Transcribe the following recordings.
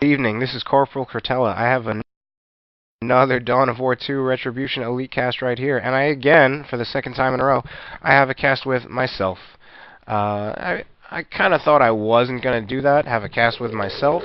Evening, this is Corporal Cretella. I have another Dawn of War 2 Retribution Elite cast right here, and I again, for the second time in a row, I have a cast with myself. I kind of thought I wasn't going to do that, have a cast with myself,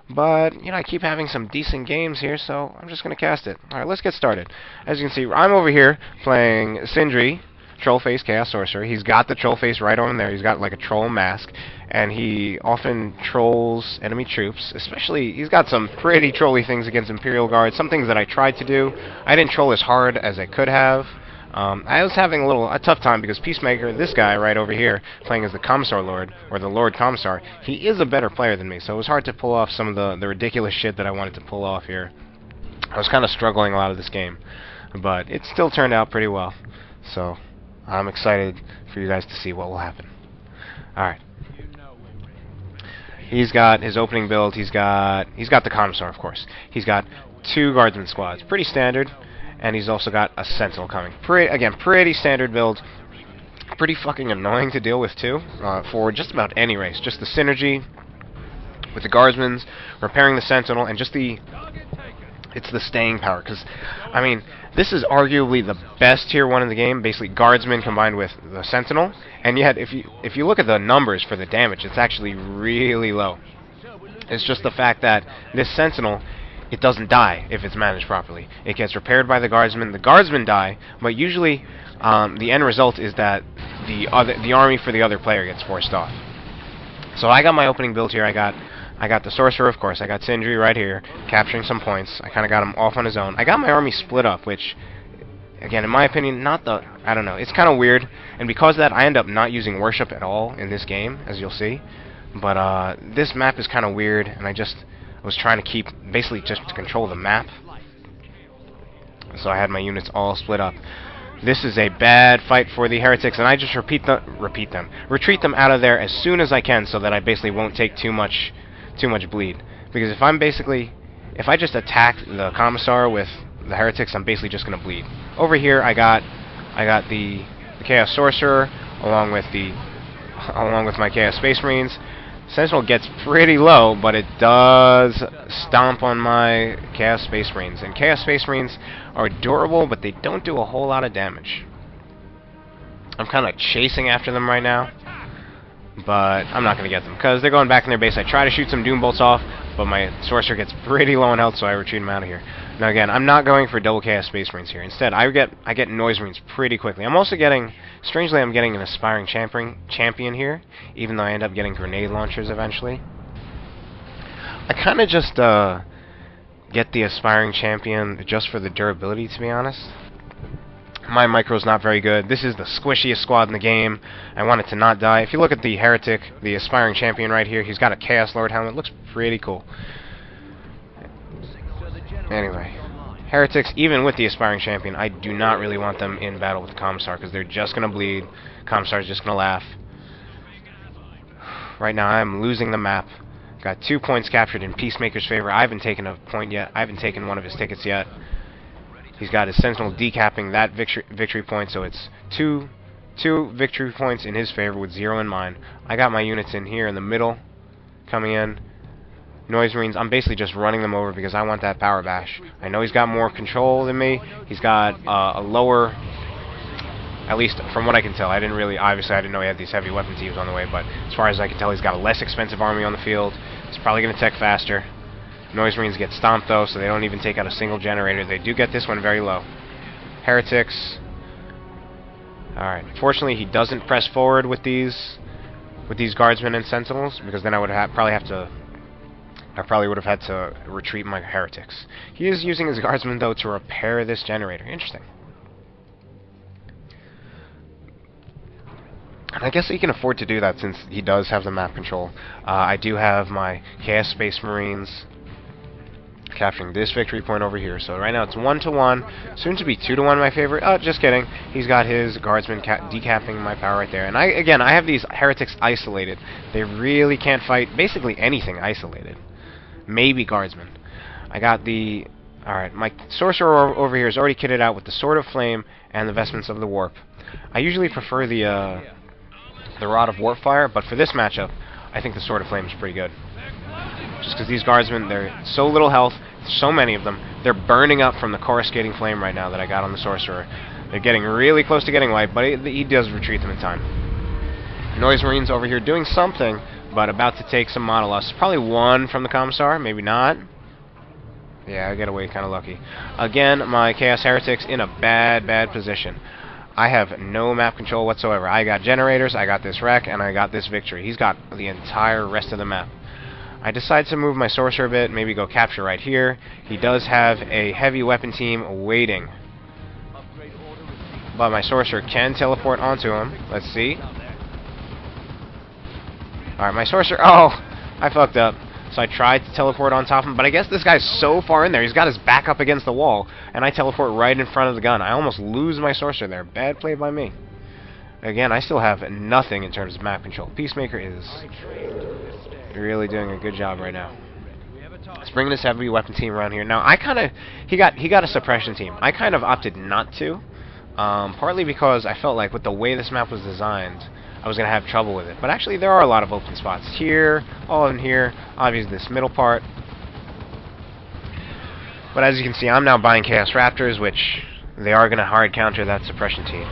but, I keep having some decent games here, so I'm just going to cast it. Alright, let's get started. As you can see, I'm over here playing Sindri, Trollface Chaos Sorcerer. He's got the troll face right on there. He's got like a troll mask, and he often trolls enemy troops. Especially, he's got some pretty trolly things against Imperial Guards. Some things that I tried to do. I didn't troll as hard as I could have. I was having a tough time because Peacemaker, this guy right over here, playing as the Commissar Lord, or the Lord Commissar, he is a better player than me, so it was hard to pull off some of the ridiculous shit that I wanted to pull off here. I was kind of struggling a lot of this game, but it still turned out pretty well. So I'm excited for you guys to see what will happen. Alright. He's got his opening build. He's got the Commissar, of course. He's got 2 Guardsman squads. Pretty standard. And he's also got a Sentinel coming. Pretty standard build. Pretty fucking annoying to deal with, too. For just about any race. Just the synergy with the Guardsmen, repairing the Sentinel, and just it's the staying power, because, I mean, this is arguably the best tier 1 in the game, basically Guardsmen combined with the Sentinel, and yet, if you look at the numbers for the damage, it's actually really low. It's just the fact that this Sentinel, it doesn't die if it's managed properly. It gets repaired by the Guardsmen die, but usually, the end result is that the army for the other player gets forced off. So I got my opening build here. I got the Sorcerer, of course. I got Sindri right here, capturing some points. I kind of got him off on his own. I got my army split up, which, again, in my opinion, I don't know. It's kind of weird, and because of that, I end up not using Worship at all in this game, as you'll see. But this map is kind of weird, and I was trying to basically just to control the map. So I had my units all split up. This is a bad fight for the heretics, and I just retreat them out of there as soon as I can, so that I basically won't take too much bleed. Because if I just attack the Commissar with the heretics, I'm basically just gonna bleed. Over here, I got the Chaos Sorcerer along with my Chaos Space Marines. Sentinel gets pretty low, but it does stomp on my Chaos Space Marines. And Chaos Space Marines are durable, but they don't do a whole lot of damage. I'm kind of chasing after them right now, but I'm not going to get them, because they're going back in their base. I try to shoot some Doom Bolts off, but my Sorcerer gets pretty low on health, so I retreat him out of here. Now again, I'm not going for double Chaos Space Marines here. Instead, I get Noise Marines pretty quickly. I'm also strangely, I'm getting an Aspiring Champion here, even though I end up getting Grenade Launchers eventually. I kind of just get the Aspiring Champion just for the durability, to be honest. My micro's not very good. This is the squishiest squad in the game. I want it to not die. If you look at the Heretic, the Aspiring Champion right here, he's got a Chaos Lord helmet. Looks pretty cool. Anyway, Heretics, even with the Aspiring Champion, I do not really want them in battle with the Commissar, because they're just going to bleed. Commissar's just going to laugh. Right now, I'm losing the map. Got 2 points captured in Peacemaker's favor. I haven't taken a point yet. I haven't taken one of his tickets yet. He's got his Sentinel decapping that victory point, so it's two victory points in his favor with 0 in mine. I got my units in here in the middle, coming in. Noise Marines, I'm basically just running them over because I want that power bash. I know he's got more control than me. He's got a lower, at least from what I can tell. Obviously I didn't know he had these heavy weapon teams on the way, but as far as I can tell, he's got a less expensive army on the field. He's probably going to tech faster. Noise Marines get stomped though, so they don't even take out a single generator. They do get this one very low. Heretics. Alright, fortunately he doesn't press forward with these Guardsmen and Sentinels, because then I would probably would have had to retreat my Heretics. He is using his Guardsmen, though, to repair this generator. Interesting. And I guess he can afford to do that since he does have the map control. I do have my Chaos Space Marines capturing this victory point over here. So right now it's 1-to-1, soon to be 2-to-1 in my favor. Oh, just kidding. He's got his Guardsmen decapping my power right there. And I have these Heretics isolated. They really can't fight basically anything isolated. Maybe Guardsmen. I got alright, my Sorcerer over here is already kitted out with the Sword of Flame and the Vestments of the Warp. I usually prefer the Rod of Warpfire, but for this matchup, I think the Sword of Flame is pretty good. Just because these guardsmen, they're so little health, so many of them, they're burning up from the coruscating flame right now that I got on the Sorcerer. They're getting really close to getting wiped, but he does retreat them in time. Noise Marines over here doing something, but about to take some model loss. Probably one from the Commissar, maybe not. Yeah, I get away kind of lucky. Again, my Chaos Heretics in a bad position. I have no map control whatsoever. I got generators, I got this wreck, and I got this victory. He's got the entire rest of the map. I decide to move my Sorcerer a bit, maybe go capture right here. He does have a heavy weapon team waiting, but my Sorcerer can teleport onto him. Let's see. Alright, my Sorcerer... Oh! I fucked up. So I tried to teleport on top of him, but I guess this guy's so far in there, he's got his back up against the wall, and I teleport right in front of the gun. I almost lose my Sorcerer there. Bad play by me. Again, I still have nothing in terms of map control. Peacemaker is really doing a good job right now. Let's bring this heavy weapon team around here. Now, he got a suppression team. I kind of opted not to, partly because I felt like with the way this map was designed, I was going to have trouble with it. But actually, there are a lot of open spots here, all in here, obviously this middle part. But as you can see, I'm now buying Chaos Raptors, which they are going to hard counter that suppression team.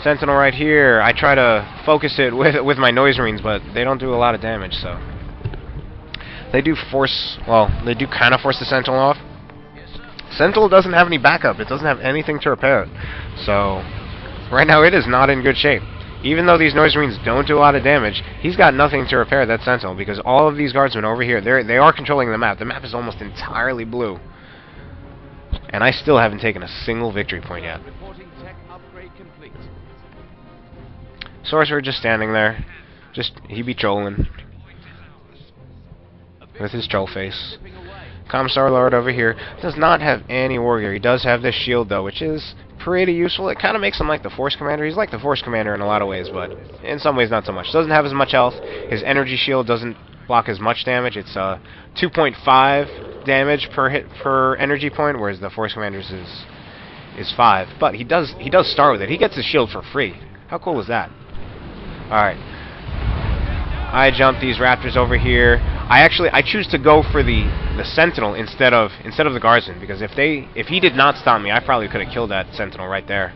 Sentinel right here, I try to focus it with my Noise Marines, but they don't do a lot of damage, so... They do force, well, they do kind of force the Sentinel off. Sentinel doesn't have any backup, it doesn't have anything to repair it. So, right now it is not in good shape. Even though these Noise Marines don't do a lot of damage, he's got nothing to repair that Sentinel, because all of these guardsmen over here, they are controlling the map. The map is almost entirely blue. And I still haven't taken a single victory point yet. Sorcerer just standing there. He be trolling. With his troll face. Commissar Lord over here does not have any war gear. He does have this shield, though, which is pretty useful. It kind of makes him like the Force Commander. He's like the Force Commander in a lot of ways, but in some ways not so much. Doesn't have as much health. His energy shield doesn't block as much damage. It's 2.5 damage per hit per energy point, whereas the Force Commander's is 5. But he does start with it. He gets his shield for free. How cool is that? Alright. I jump these Raptors over here. I choose to go for the Sentinel instead of the Guardsman, because if he did not stop me, I probably could have killed that Sentinel right there.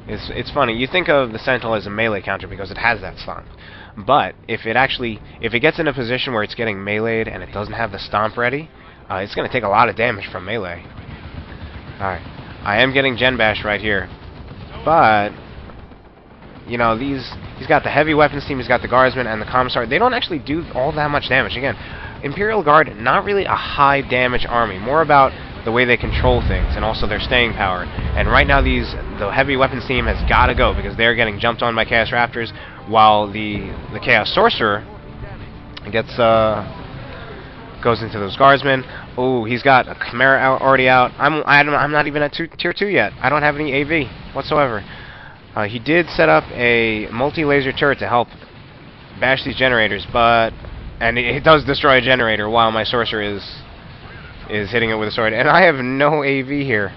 It's funny. You think of the Sentinel as a melee counter because it has that stomp. But if it gets in a position where it's getting meleeed and it doesn't have the stomp ready, it's going to take a lot of damage from melee. Alright. I am getting Gen Bash right here. But you know, he's got the heavy weapons team, he's got the Guardsmen and the Commissar. They don't actually do all that much damage. Again, Imperial Guard, not really a high damage army, more about the way they control things and also their staying power. And right now the heavy weapons team has got to go because they're getting jumped on by Chaos Raptors, while the Chaos Sorcerer goes into those Guardsmen. Oh, he's got a Chimera already out. I'm not even at tier 2 yet. I don't have any AV whatsoever. He did set up a multi-laser turret to help bash these generators, and it does destroy a generator while my Sorcerer is hitting it with a sword. And I have no AV here.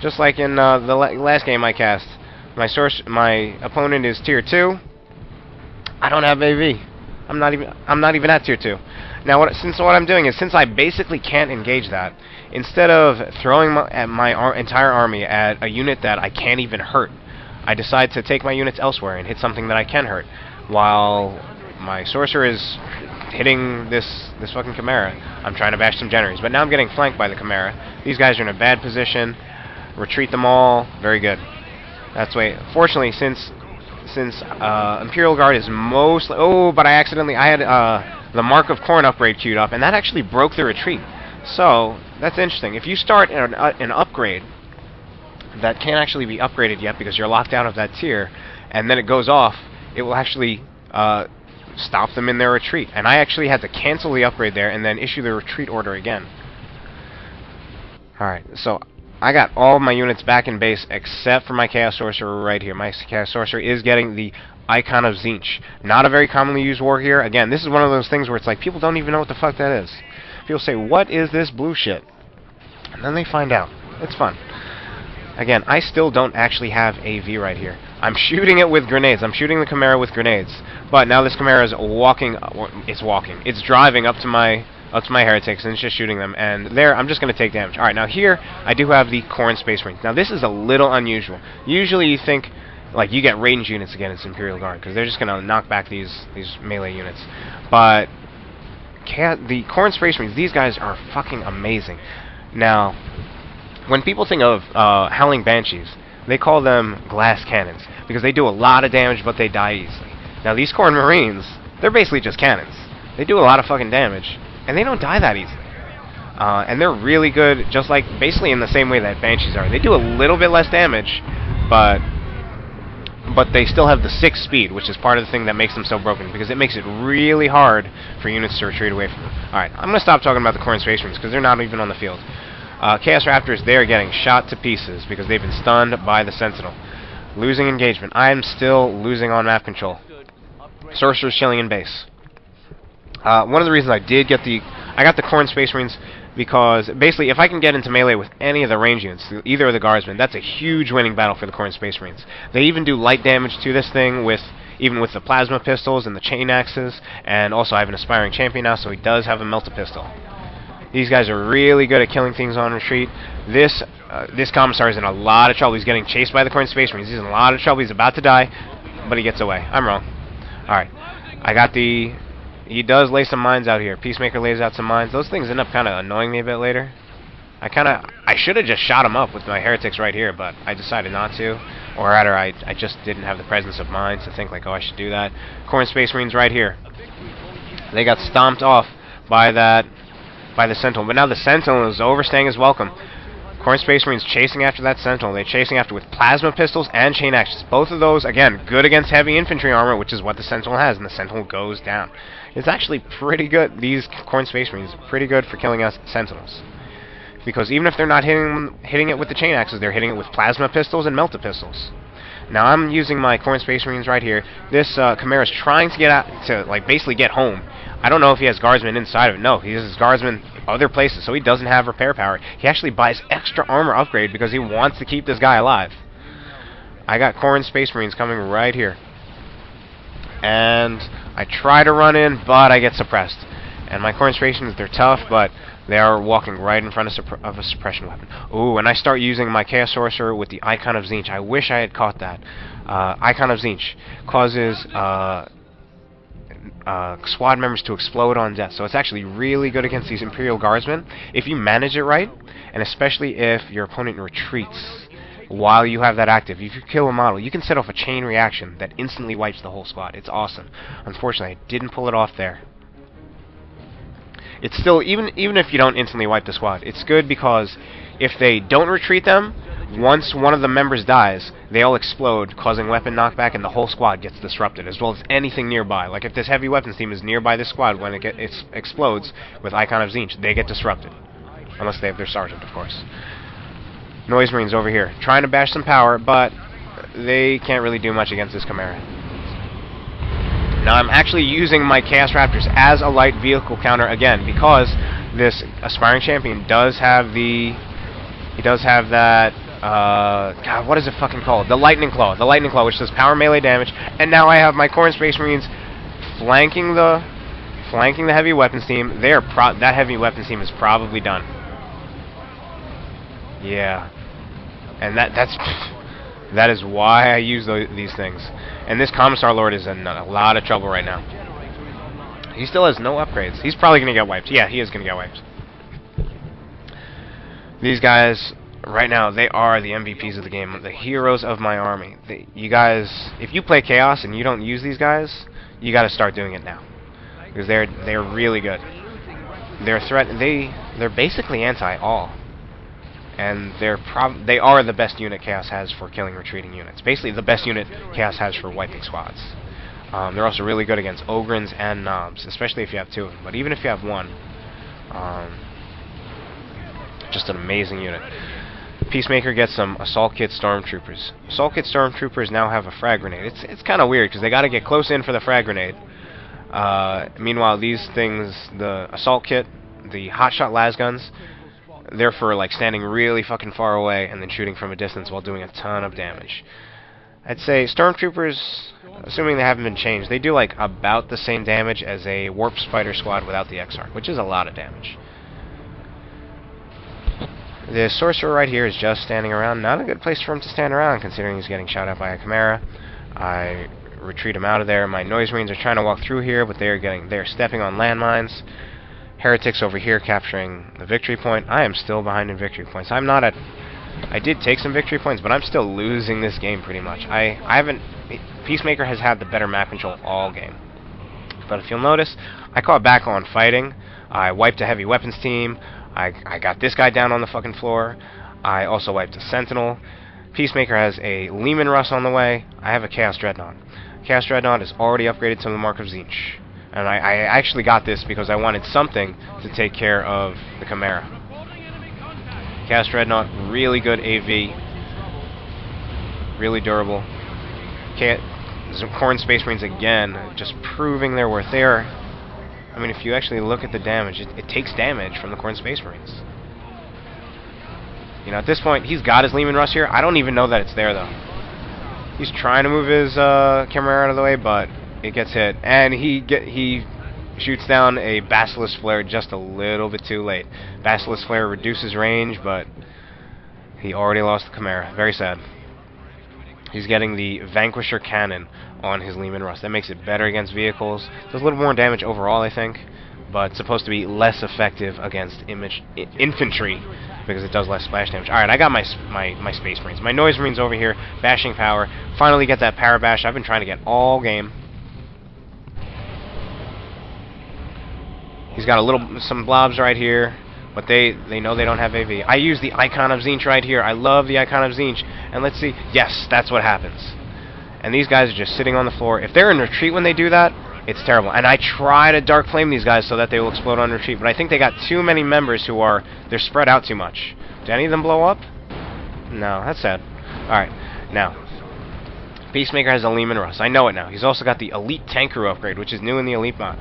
Just like in the last game I cast. My opponent is tier 2. I don't have AV. I'm not even at tier 2. Now what I'm doing is, since I basically can't engage that, instead of throwing my entire army at a unit that I can't even hurt, I decide to take my units elsewhere and hit something that I can hurt, while my Sorcerer is hitting this fucking Chimera. I'm trying to bash some generators, but now I'm getting flanked by the Chimera. These guys are in a bad position. Retreat them all. Very good. That's way. Fortunately, since Imperial Guard is mostly... Oh, but I had the Mark of Khorne upgrade queued up, and that actually broke the retreat. So, that's interesting. If you start an upgrade that can't actually be upgraded yet because you're locked out of that tier, and then it goes off, it will actually stop them in their retreat. And I actually had to cancel the upgrade there and then issue the retreat order again. Alright, so I got all of my units back in base except for my Chaos Sorcerer right here. My Chaos Sorcerer is getting the Icon of Tzeentch. Not a very commonly used war gear. Again, this is one of those things where it's like, people don't even know what the fuck that is. People say, what is this blue shit? And then they find out. It's fun. Again, I still don't actually have AV right here. I'm shooting it with grenades. I'm shooting the Chimera with grenades. But now this Chimera is walking. It's walking. It's driving up to my heretics and it's just shooting them. And there, I'm just going to take damage. All right, now here I do have the Corn Space Marines. Now this is a little unusual. Usually you think like you get range units against Imperial Guard because they're just going to knock back these melee units. But the Corn Space Marines, these guys are fucking amazing. Now, when people think of Howling Banshees, they call them glass cannons because they do a lot of damage, but they die easily. Now, these Corn Marines, they're basically just cannons. They do a lot of fucking damage, and they don't die that easily. And they're really good, just like basically in the same way that Banshees are. They do a little bit less damage, but they still have the 6 speed, which is part of the thing that makes them so broken, because it makes it really hard for units to retreat away from them. Alright, I'm going to stop talking about the Corn Space Marines, because they're not even on the field. Chaos Raptors, they're getting shot to pieces, because they've been stunned by the Sentinel. Losing engagement. I'm still losing on map control. Sorcerer's chilling in base. One of the reasons I got the Corn Space Marines, because basically if I can get into melee with any of the range units, either of the guardsmen, that's a huge winning battle for the Corn Space Marines. They even do light damage to this thing even with the plasma pistols and the chain axes, and also I have an aspiring champion now, so he does have a melta pistol. These guys are really good at killing things on retreat. This Commissar is in a lot of trouble. He's getting chased by the Corn Space Marines. He's in a lot of trouble. He's about to die, but he gets away. I'm wrong. Alright, I got the... He does lay some mines out here. Peacemaker lays out some mines. Those things end up kind of annoying me a bit later. I should have just shot him up with my heretics right here, but I decided not to. Or rather, I just didn't have the presence of mind to think like, oh, I should do that. Corn Space Marines right here. They got stomped off by the Sentinel. But now the Sentinel is overstaying his welcome. Corn Space Marines chasing after that Sentinel. They're chasing after with plasma pistols and chain axes. Both of those, again, good against heavy infantry armor, which is what the Sentinel has, and the Sentinel goes down. It's actually pretty good. These Corn Space Marines are pretty good for killing us Sentinels. Because even if they're not hitting it with the chain axes, they're hitting it with plasma pistols and melta pistols. Now I'm using my Corn Space Marines right here. This Chimera is trying to get out to like basically get home. I don't know if he has guardsmen inside of it. No, he has his guardsmen other places, so he doesn't have repair power. He actually buys extra armor upgrade because he wants to keep this guy alive. I got Corn Space Marines coming right here. And I try to run in, but I get suppressed. And my Corn Space Marines, they're tough, but they are walking right in front of a suppression weapon. Ooh, and I start using my Chaos Sorcerer with the Icon of Tzeentch. I wish I had caught that. Icon of Tzeentch causes squad members to explode on death. So it's actually really good against these Imperial Guardsmen if you manage it right, and especially if your opponent retreats while you have that active. If you kill a model, you can set off a chain reaction that instantly wipes the whole squad. It's awesome. Unfortunately, I didn't pull it off there. It's still, even if you don't instantly wipe the squad, it's good because if they don't retreat them, once one of the members dies, they all explode, causing weapon knockback, and the whole squad gets disrupted, as well as anything nearby. Like if this heavy weapons team is nearby this squad, when it explodes with Icon of Tzeentch, they get disrupted. Unless they have their sergeant, of course. Noise Marines over here, trying to bash some power, but they can't really do much against this Chimera. Now I'm actually using my Chaos Raptors as a light vehicle counter again, because this aspiring champion does have the... He does have that... God, what is it fucking called? The Lightning Claw. The Lightning Claw, which does power melee damage. And now I have my Corn Space Marines flanking the heavy weapons team. That heavy weapons team is probably done. Yeah. And that is why I use these things. And this Commissar Lord is in a lot of trouble right now. He still has no upgrades. He's probably going to get wiped. Yeah, he is going to get wiped. These guys, right now, they are the MVPs of the game. The heroes of my army. You guys, if you play Chaos and you don't use these guys, you got to start doing it now. Because they're really good. They're basically anti-all. And they are the best unit Chaos has for killing retreating units. Basically, the best unit Chaos has for wiping squads. They're also really good against Ogrins and Knobs, especially if you have two of them. But even if you have one, just an amazing unit. Peacemaker gets some Assault Kit Stormtroopers. Assault Kit Stormtroopers now have a frag grenade. It's kind of weird because they got to get close in for the frag grenade. Meanwhile, these things, the Assault Kit, the Hotshot Lasguns, they're for like standing really fucking far away and then shooting from a distance while doing a ton of damage. I'd say Stormtroopers, assuming they haven't been changed, they do like about the same damage as a Warp Spider squad without the XR, which is a lot of damage. The Sorcerer right here is just standing around. Not a good place for him to stand around, considering he's getting shot at by a Chimera. I retreat him out of there. My Noise Marines are trying to walk through here, but they're stepping on landmines. Heretics over here capturing the victory point. I am still behind in victory points. I'm not at... I did take some victory points, but I'm still losing this game pretty much. I haven't... Peacemaker has had the better map control all game. But if you'll notice, I caught back on fighting. I wiped a heavy weapons team. I got this guy down on the fucking floor. I also wiped a Sentinel. Peacemaker has a Leman Russ on the way. I have a Chaos Dreadnought. Chaos Dreadnought is already upgraded to the Mark of Tzeentch. And I actually got this because I wanted something to take care of the Chimera. Chaos Dreadnought, really good AV. Really durable. Corn Space Marines again, just proving their worth there. I mean, if you actually look at the damage, it takes damage from the Corn Space Marines. You know, at this point, he's got his Leman Russ here. I don't even know that it's there, though. He's trying to move his Chimera out of the way, but it gets hit. And he shoots down a Basilisk Flare just a little bit too late. Basilisk Flare reduces range, but he already lost the Chimera. Very sad. He's getting the Vanquisher Cannon on his Leman Russ. That makes it better against vehicles. Does a little more damage overall, I think, but supposed to be less effective against infantry because it does less splash damage. Alright, I got my Space Marines. My Noise Marines over here, bashing power. Finally get that power bash I've been trying to get all game. He's got some blobs right here, but they know they don't have AV. I use the Icon of Tzeentch right here. I love the Icon of Tzeentch. And let's see. Yes, that's what happens. And these guys are just sitting on the floor. If they're in retreat when they do that, it's terrible. And I try to Dark Flame these guys so that they will explode on retreat, but I think they got too many members they're spread out too much. Did any of them blow up? No, that's sad. Alright, now. Peacemaker has a Leman Russ. I know it now. He's also got the Elite Tank Crew upgrade, which is new in the Elite mod.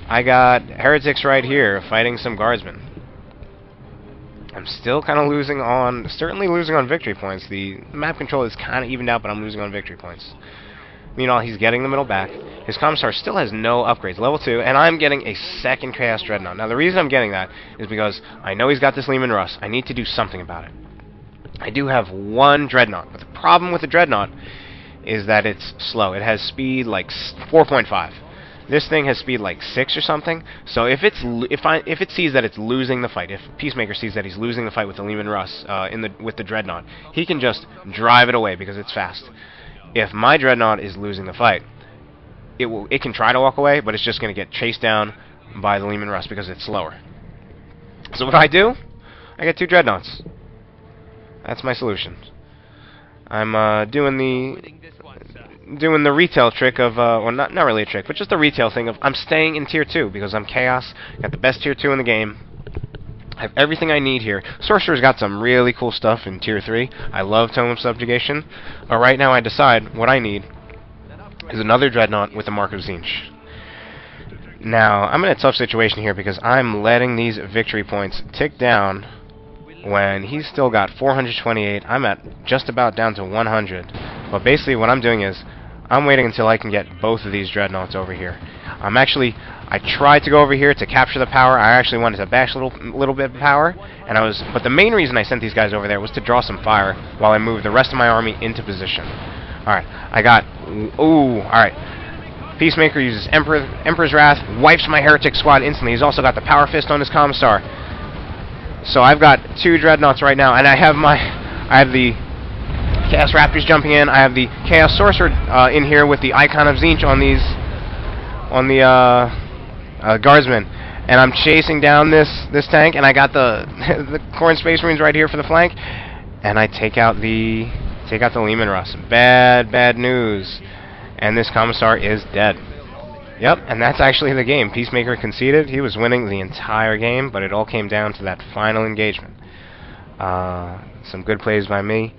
I got Heretics right here fighting some Guardsmen. I'm still kind of certainly losing on victory points. The map control is kind of evened out, but I'm losing on victory points. Meanwhile, he's getting the middle back. His Commissar still has no upgrades, level 2, and I'm getting a second Chaos Dreadnought. Now, the reason I'm getting that is because I know he's got this Leman Russ. I need to do something about it. I do have one Dreadnought, but the problem with the Dreadnought is that it's slow. It has speed like 4.5. This thing has speed like 6 or something. So if it sees that it's losing the fight, if Peacemaker sees that he's losing the fight with the Leman Russ with the Dreadnought, he can just drive it away because it's fast. If my Dreadnought is losing the fight, it can try to walk away, but it's just going to get chased down by the Leman Russ because it's slower. So what do? I get 2 Dreadnoughts. That's my solution. I'm doing the retail trick of, well, not really a trick, but just the retail thing of I'm staying in Tier 2 because I'm Chaos, got the best Tier 2 in the game. I have everything I need here. Sorcerer's got some really cool stuff in Tier 3. I love Tome of Subjugation. But right now I decide what I need is another Dreadnought with the Mark of Tzeentch. Now, I'm in a tough situation here because I'm letting these victory points tick down when he's still got 428. I'm at just about down to 100. But basically what I'm doing is I'm waiting until I can get both of these Dreadnoughts over here. I tried to go over here to capture the power. I actually wanted to bash a little bit of power, but the main reason I sent these guys over there was to draw some fire while I moved the rest of my army into position. Alright, alright. Peacemaker uses Emperor's Wrath, wipes my Heretic squad instantly. He's also got the Power Fist on his Commissar. So I've got 2 Dreadnoughts right now, and I have the Chaos Raptors jumping in. I have the Chaos Sorcerer in here with the Icon of Tzeentch on the Guardsmen, and I'm chasing down this tank, and I got the Corn Space Marines right here for the flank, and I take out the Leman Russ. Bad news, and this Commissar is dead. Yep, and that's actually the game. Peacemaker conceded. He was winning the entire game, but it all came down to that final engagement. Some good plays by me.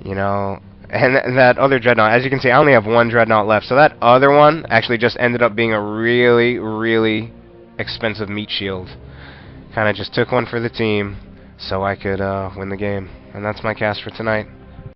You know, and that other Dreadnought, as you can see, I only have 1 Dreadnought left. So that other one actually just ended up being a really expensive meat shield. Kind of just took one for the team so I could win the game. And that's my cast for tonight.